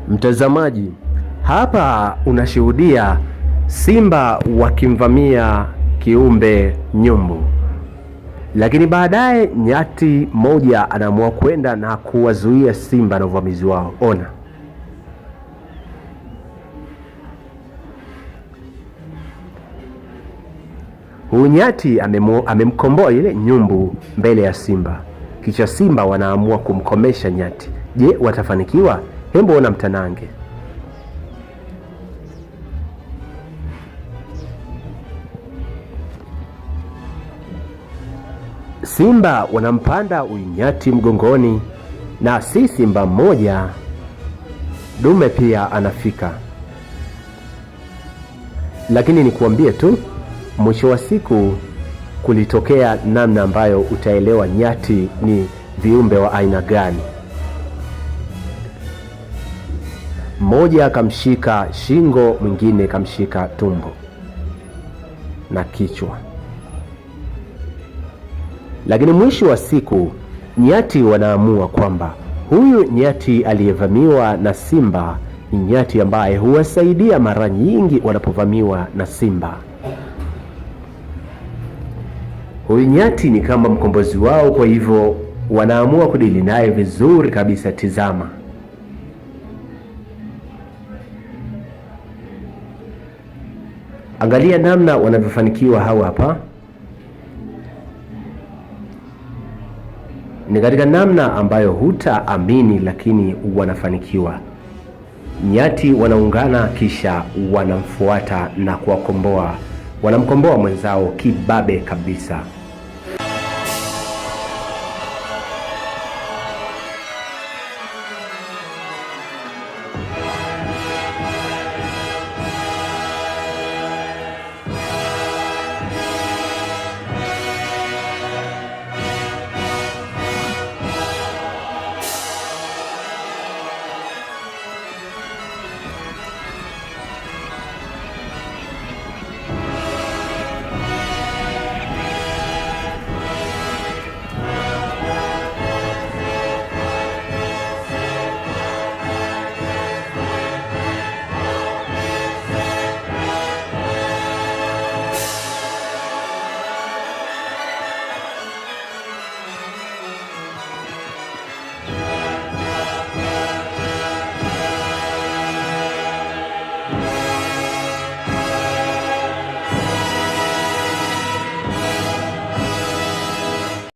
Mtazamaji, hapa unashuhudia simba wakimvamia kiumbe nyumbu, lakini baadaye nyati moja anaamua kwenda na kuwazuia simba na uvamizi wao. Ona, huyu nyati amemkomboa ile nyumbu mbele ya simba, kisha simba wanaamua kumkomesha nyati. Je, watafanikiwa? Hembo ona mtanange. Simba wanampanda huyu nyati mgongoni, na si simba mmoja, dume pia anafika. Lakini nikuambie tu, mwisho wa siku kulitokea namna ambayo utaelewa nyati ni viumbe wa aina gani. Mmoja kamshika shingo, mwingine kamshika tumbo na kichwa. Lakini mwisho wa siku nyati wanaamua kwamba huyu nyati aliyevamiwa na simba ni nyati ambaye huwasaidia mara nyingi wanapovamiwa na simba. Huyu nyati ni kama mkombozi wao, kwa hivyo wanaamua kudili naye vizuri kabisa. Tizama, angalia namna wanavyofanikiwa hawa hapa. Ni katika namna ambayo hutaamini, lakini wanafanikiwa. Nyati wanaungana, kisha wanamfuata na kuwakomboa, wanamkomboa mwenzao kibabe kabisa.